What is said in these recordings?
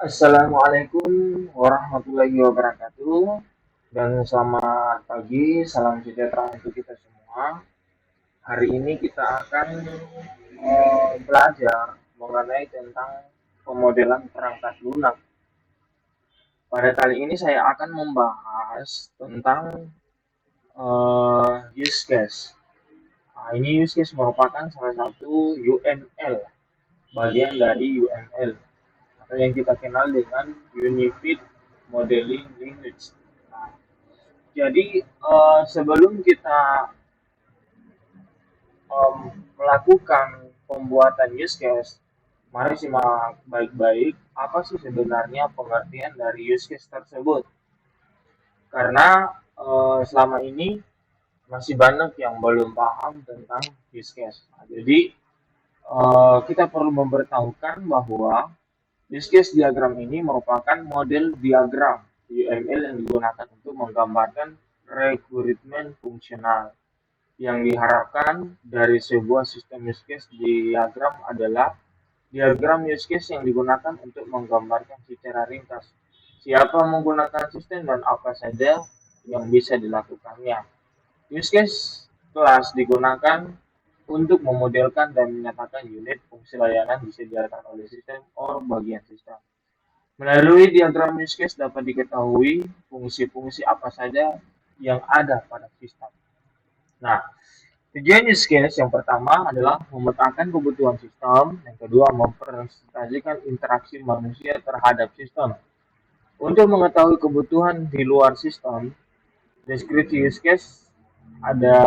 Assalamualaikum warahmatullahi wabarakatuh dan selamat pagi, salam sejahtera untuk kita semua. Hari ini kita akan belajar mengenai tentang pemodelan perangkat lunak. Pada kali ini saya akan membahas tentang use case. Nah, ini use case merupakan salah satu UML, bagian dari UML atau yang kita kenal dengan Unified Modeling Language. Nah, jadi sebelum kita melakukan pembuatan use case, mari simak baik-baik apa sih sebenarnya pengertian dari use case tersebut. Karena selama ini masih banyak yang belum paham tentang use case. Nah, jadi kita perlu memberitahukan bahwa use case diagram ini merupakan model diagram UML yang digunakan untuk menggambarkan rekrutmen fungsional. Yang diharapkan dari sebuah sistem use case diagram adalah diagram use case yang digunakan untuk menggambarkan secara ringkas siapa menggunakan sistem dan apa saja yang bisa dilakukannya. Use case kelas digunakan untuk memodelkan dan menyatakan unit fungsi layanan disediakan oleh sistem or bagian sistem. Melalui diagram use case dapat diketahui fungsi-fungsi apa saja yang ada pada sistem. Nah, tujuan use case yang pertama adalah memetakan kebutuhan sistem, yang kedua mempresentasikan interaksi manusia terhadap sistem. Untuk mengetahui kebutuhan di luar sistem, deskripsi use case ada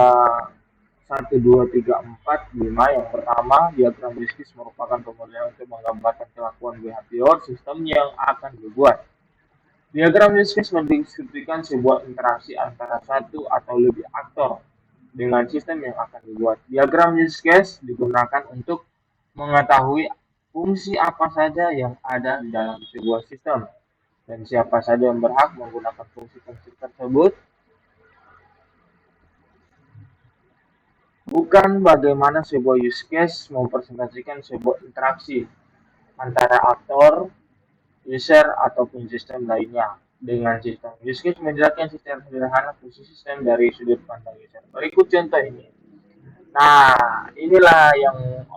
1, 2, 3, 4, 5. Yang pertama, diagram use case merupakan pemodelan untuk menggambarkan kelakuan behavior sistem yang akan dibuat. Diagram use case mendeskripsikan sebuah interaksi antara satu atau lebih aktor dengan sistem yang akan dibuat. Diagram use case digunakan untuk mengetahui fungsi apa saja yang ada di dalam sebuah sistem dan siapa saja yang berhak menggunakan fungsi-fungsi tersebut. Bukan bagaimana sebuah use case mempresentasikan sebuah interaksi antara aktor, user, ataupun sistem lainnya dengan sistem. Use case menjelaskan secara sederhana fungsi sistem dari sudut pandang user. Berikut contoh ini. Nah, inilah yang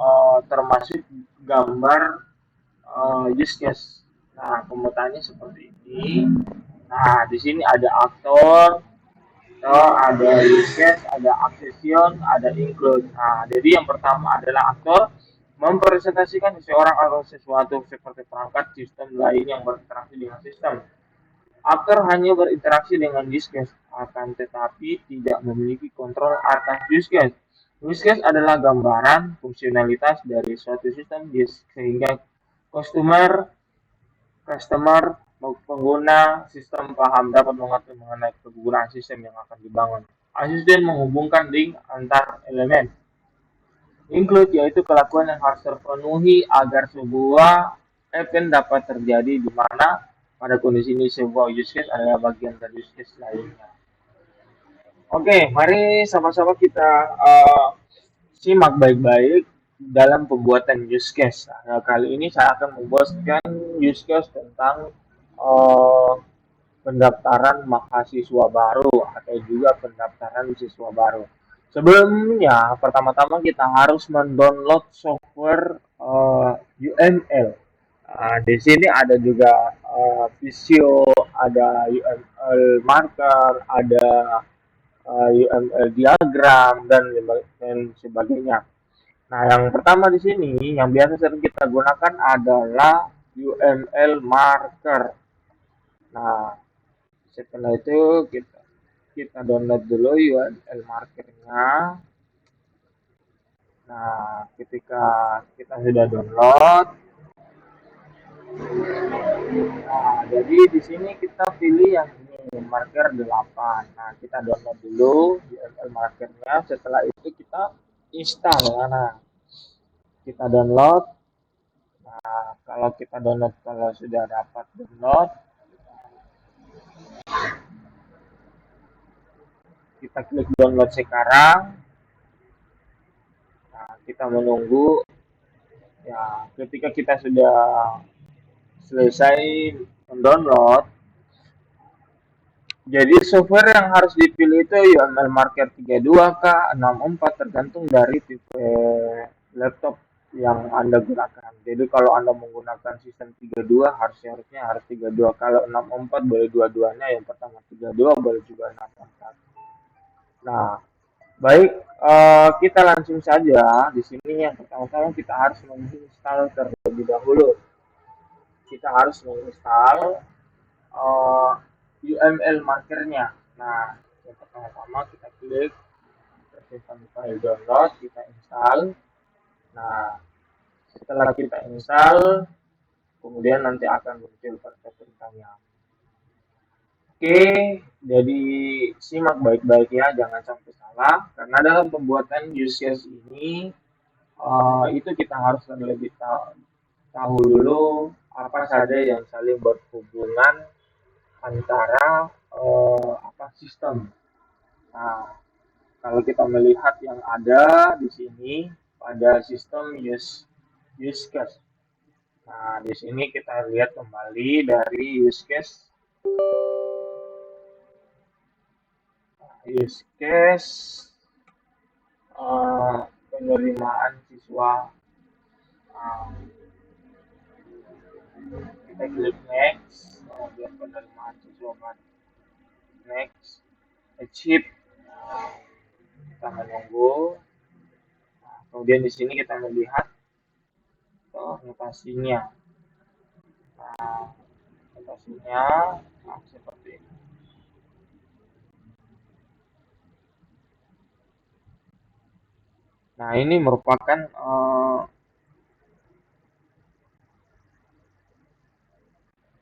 termasuk gambar use case. Nah, pemetaannya seperti ini. Nah, di sini ada aktor, ada use case, ada accession, ada include. Nah, jadi yang pertama adalah aktor mempresentasikan seseorang atau sesuatu seperti perangkat sistem lain yang berinteraksi dengan sistem. Aktor hanya berinteraksi dengan use case, akan tetapi tidak memiliki kontrol atas use case. Use case adalah gambaran fungsionalitas dari suatu sistem sehingga customer customer pengguna sistem paham dapat mengerti mengenai kegunaan sistem yang akan dibangun. Asisten menghubungkan link antar elemen. Include yaitu kelakuan yang harus terpenuhi agar sebuah event dapat terjadi di mana pada kondisi ini sebuah use case adalah bagian dari use case lainnya. Oke, mari sama-sama kita simak baik-baik dalam pembuatan use case. Nah, kali ini saya akan membuatkan use case tentang uh, pendaftaran mahasiswa baru atau juga pendaftaran siswa baru. Sebelumnya, pertama-tama kita harus mendownload software UML. Di sini ada juga Visio, ada UML Marker, ada UML diagram dan sebagainya. Nah, yang pertama di sini yang biasa sering kita gunakan adalah UML Marker. Nah, setelah itu kita download dulu URL markernya. Nah, ketika kita sudah download, nah jadi di sini kita pilih yang ini marker 8. Nah, kita download dulu URL markernya. Setelah itu kita install. Nah, kita download. Nah, kalau sudah dapat download, kita klik download sekarang. Nah, kita menunggu ya ketika kita sudah selesai mendownload, jadi software yang harus dipilih itu UML Marker 32 kah, 64 tergantung dari tipe laptop yang Anda gunakan. Jadi kalau Anda menggunakan sistem 32 harusnya harus 32. Kalau 64 boleh dua-duanya, yang pertama 32 boleh juga 64. Nah, baik, kita langsung saja. Di sini yang pertama-tama kita harus menginstal terlebih dahulu. Kita harus menginstal UML markernya. Nah, yang pertama-tama kita klik tersisa file download, kita install. Nah, setelah kita install, kemudian nanti akan muncul perintahnya. Oke, jadi simak baik-baik ya, jangan sampai salah. Karena dalam pembuatan use case ini, itu kita harus lebih tahu dulu apa saja yang saling berhubungan antara sistem. Nah, kalau kita melihat yang ada di sini pada sistem use case. Nah, di sini kita lihat kembali dari use case penerimaan siswa. Nah, kita klik next, kemudian penerimaan siswa next, achieve. Nah, kita menunggu. Nah, kemudian di sini kita melihat notasinya. Nah, notasinya seperti ini. Nah, ini merupakan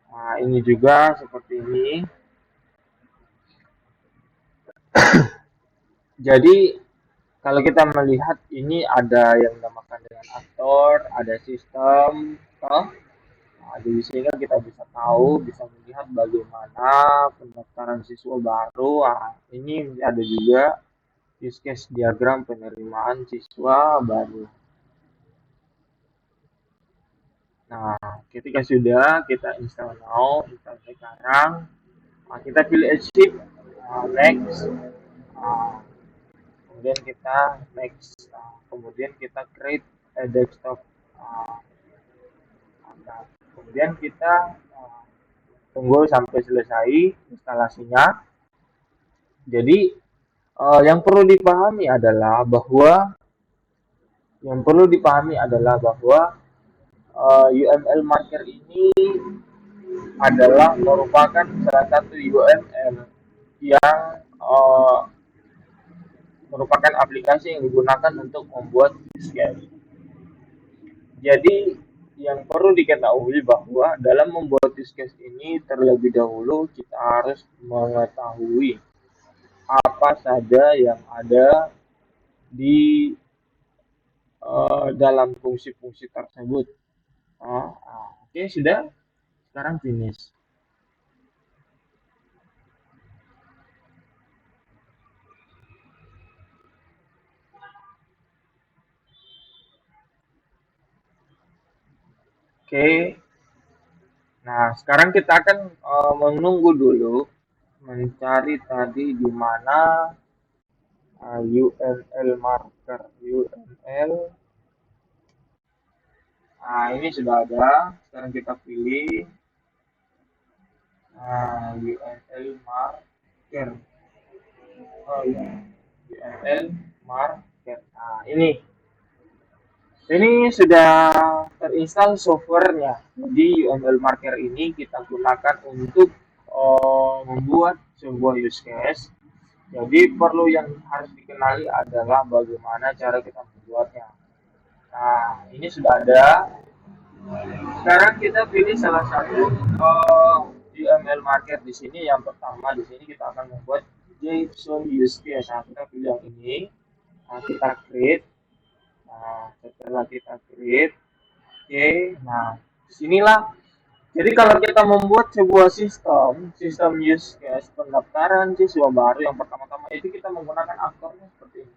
nah, ini juga seperti ini. Jadi kalau kita melihat ini ada yang dinamakan dengan aktor, ada sistem, toh. Nah, di sini kita bisa tahu, bisa melihat bagaimana pendaftaran siswa baru. Nah, ini ada juga use case diagram penerimaan siswa baru. Nah, ketika sudah kita install now, install sekarang, nah, kita pilih achieve, next, kemudian kita next, kemudian kita create a desktop, kemudian kita tunggu sampai selesai instalasinya. Jadi yang perlu dipahami adalah bahwa UML marker ini adalah merupakan salah satu UML yang merupakan aplikasi yang digunakan untuk membuat use case. Jadi yang perlu diketahui bahwa dalam membuat use case ini terlebih dahulu kita harus mengetahui apa saja yang ada di dalam fungsi-fungsi tersebut. Oke, sudah. Sekarang finish. Oke. Nah, sekarang kita akan menunggu dulu mencari tadi di mana UML marker. Nah, ini sudah ada. Sekarang kita pilih UML marker. Oh ya, UML marker. Nah, ini sudah terinstall softwarenya. Jadi UML marker ini kita gunakan untuk membuat sebuah use case. Jadi perlu yang harus dikenali adalah bagaimana cara kita membuatnya. Nah, ini sudah ada. Sekarang kita pilih salah satu UML marker di sini. Yang pertama di sini kita akan membuat JSON use case. Nah, kita pilih yang ini. Nah, kita create. Nah, setelah kita create, oke. Nah, disinilah. Jadi kalau kita membuat sebuah sistem use case pendaftaran siswa baru, yang pertama-tama itu kita menggunakan aktornya seperti ini.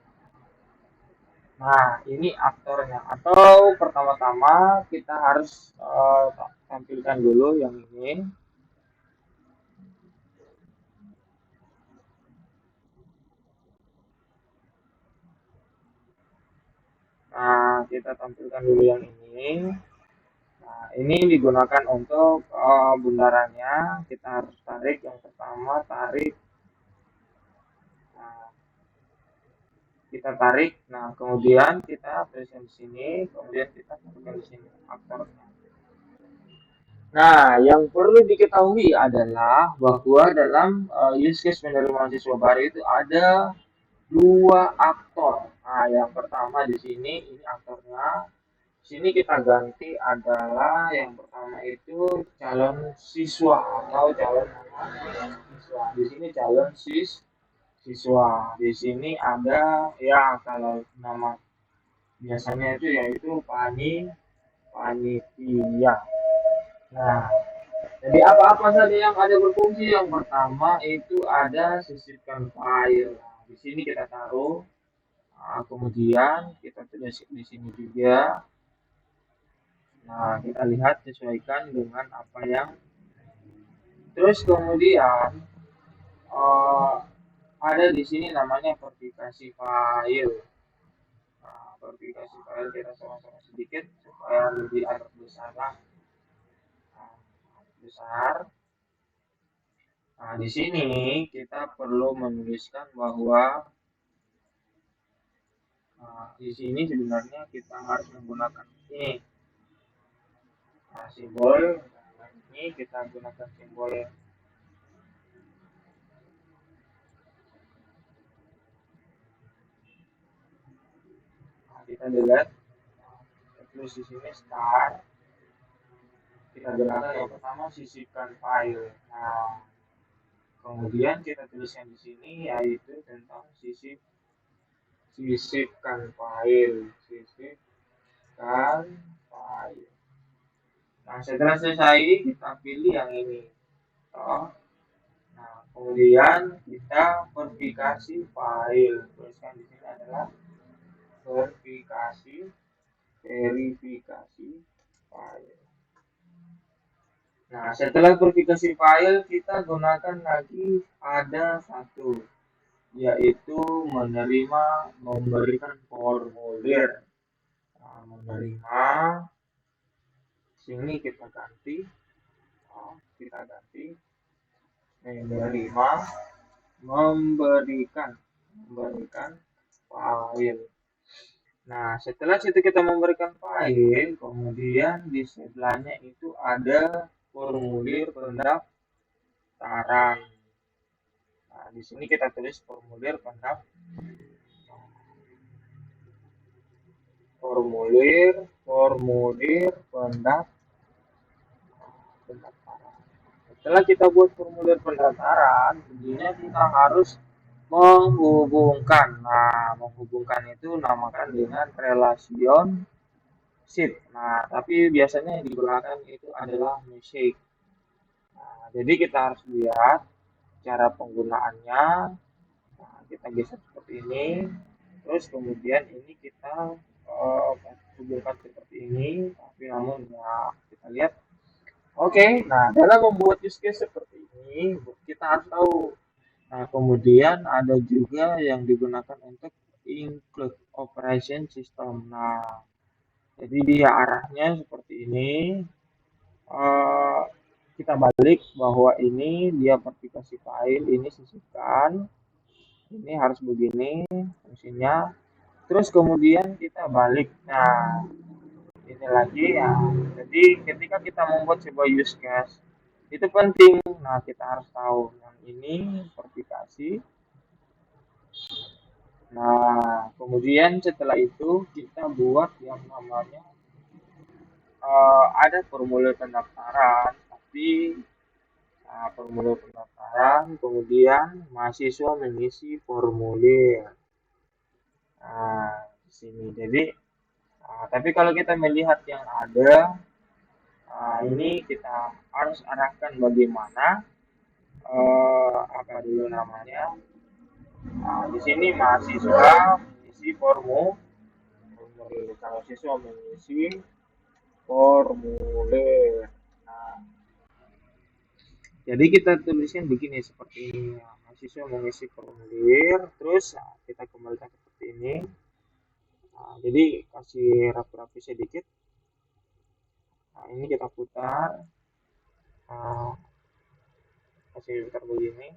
Nah, ini aktornya. Atau pertama-tama kita harus tampilkan dulu yang ini. Nah, kita tampilkan dulu yang ini. Nah, ini digunakan untuk bundarannya. Kita harus tarik yang pertama, tarik. Nah, kita tarik. Nah, kemudian kita tuliskan di sini, kemudian kita tampilkan di sini aktornya. Nah, yang perlu diketahui adalah bahwa dalam use case menerima mahasiswa baru itu ada dua aktor. Nah, yang pertama di sini ini aktornya. Di sini kita ganti adalah yang pertama itu calon siswa atau calon siswa. Di sini calon siswa. Di sini ada ya kalau nama biasanya itu yaitu panitia. Nah, jadi apa-apa saja yang ada berfungsi. Yang pertama itu ada sisipkan file. Nah, di sini kita taruh. Nah, kemudian kita tulis di sini juga. Nah, kita lihat sesuaikan dengan apa yang. Terus kemudian ada di sini namanya verifikasi file. Nah, verifikasi file kita sama-sama sedikit supaya lebih agak besar lah. Nah, besar. Nah, di sini kita perlu menuliskan bahwa di sini sebenarnya kita harus menggunakan ini. Nah, simbol ini kita gunakan simbol kita delete. Terus di sini start. Kita gunakan yang pertama sisipkan file. Nah, kemudian kita tuliskan di sini yaitu tentang sisipkan file. Sisipkan file. Nah, setelah selesai kita pilih yang ini. Nah, kemudian kita verifikasi file. Tuliskan di sini adalah verifikasi file. Nah, setelah verifikasi file kita gunakan lagi ada satu, yaitu memberikan formulir. Nah, menerima sini kita ganti menerima memberikan file. Nah, setelah situ kita memberikan file, kemudian di sebelahnya itu ada formulir pendaftaran. Nah, di sini kita tulis formulir pendaftaran. Setelah kita buat formulir pendaftaran, tentunya kita harus menghubungkan. Nah, menghubungkan itu namakan dengan relationship. Nah, tapi biasanya yang digunakan itu adalah message. Nah, jadi kita harus lihat cara penggunaannya. Nah, kita geser seperti ini. Terus kemudian ini kita hubungkan seperti ini. Tapi namun ya kita lihat. Oke, nah dalam membuat use case seperti ini kita harus tahu. Nah, kemudian ada juga yang digunakan untuk include operation system. Nah, jadi dia arahnya seperti ini. Kita balik bahwa ini dia verifikasi file, ini sisipkan, ini harus begini fungsinya. Terus kemudian kita balik. Nah, ini lagi ya. Jadi ketika kita membuat sebuah use case itu penting. Nah, kita harus tahu yang ini verifikasi. Nah, kemudian setelah itu kita buat yang namanya ada formulir pendaftaran, tapi formulir pendaftaran, kemudian mahasiswa mengisi formulir. Nah, di sini. Jadi, tapi kalau kita melihat yang ada, ini kita harus arahkan bagaimana apa dulu namanya. Nah, di sini mahasiswa mengisi formulir, mahasiswa mengisi formulir. Jadi kita tuliskan begini seperti ini. Nah, mahasiswa mengisi formulir, terus nah, kita kembalikan seperti ini. Nah, jadi kasih rapi-rapi sedikit. Nah, ini kita putar. Nah, kasih putar begini.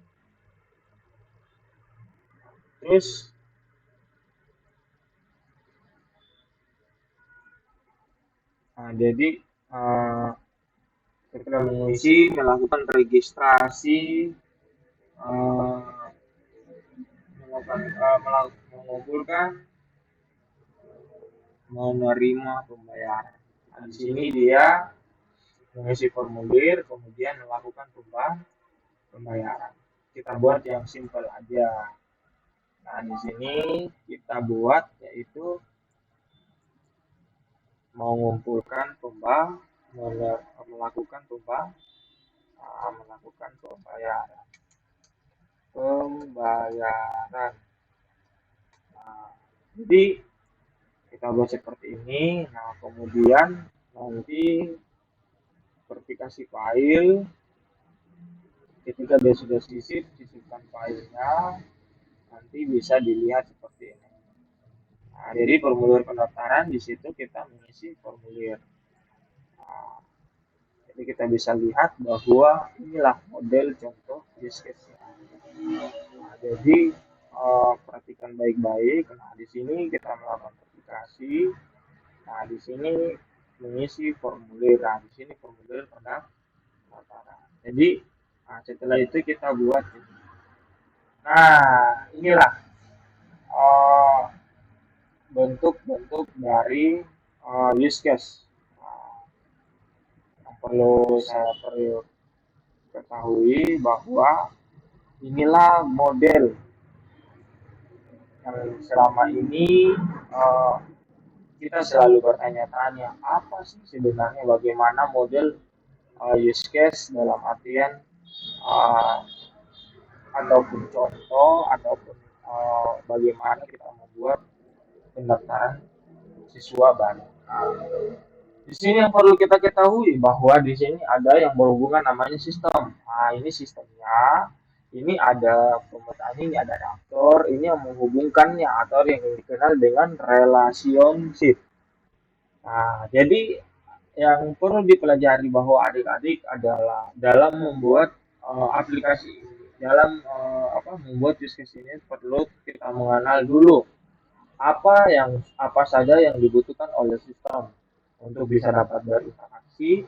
Terus jadi kita mengisi, melakukan registrasi, eh, mengumpulkan, menerima pembayaran. Nah, di sini dia mengisi formulir, kemudian melakukan pembayaran. Kita buat yang simple aja. Nah, di sini kita buat yaitu mengumpulkan melakukan melakukan pembayaran. Nah, jadi kita buat seperti ini. Nah, kemudian nanti verifikasi file. Ketika dia sudah sisipkan filenya, nanti bisa dilihat seperti ini. Nah, jadi formulir pendaftaran di situ kita mengisi formulir. Nah, jadi kita bisa lihat bahwa inilah model contoh use case-nya. Nah, jadi perhatikan baik-baik. Nah, di sini kita melakukan verifikasi. Nah, di sini mengisi formulir. Nah, di sini formulir pendaftaran. Jadi, nah, setelah itu kita buat. Nah, inilah uh, bentuk-bentuk dari use case. Nah, yang perlu ketahui bahwa inilah model yang selama ini kita selalu bertanya-tanya apa sih sebenarnya bagaimana model use case dalam artian uh, ataupun contoh ataupun bagaimana kita membuat pendaftaran siswa baru. Di sini yang perlu kita ketahui bahwa di sini ada yang berhubungan namanya sistem. Nah, ini sistemnya. Ini ada pemetaan, ini ada aktor, ini yang menghubungkannya atau yang dikenal dengan relationship. Nah, jadi yang perlu dipelajari bahwa adik-adik adalah dalam membuat aplikasi ini, dalam membuat use case ini perlu kita mengenal dulu apa saja yang dibutuhkan oleh sistem untuk bisa dapat berinteraksi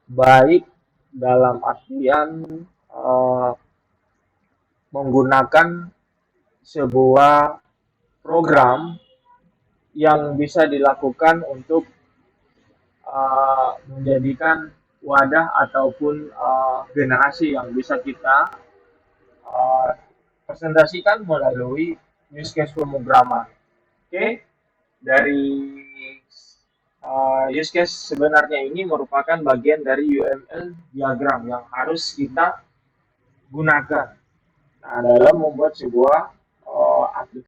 baik dalam artian uh, menggunakan sebuah program yang bisa dilakukan untuk menjadikan wadah ataupun generasi yang bisa kita uh, presentasikan melalui use case pemrograman. Oke, dari use case sebenarnya ini merupakan bagian dari UML diagram yang harus kita gunakan. Nah, dalam membuat sebuah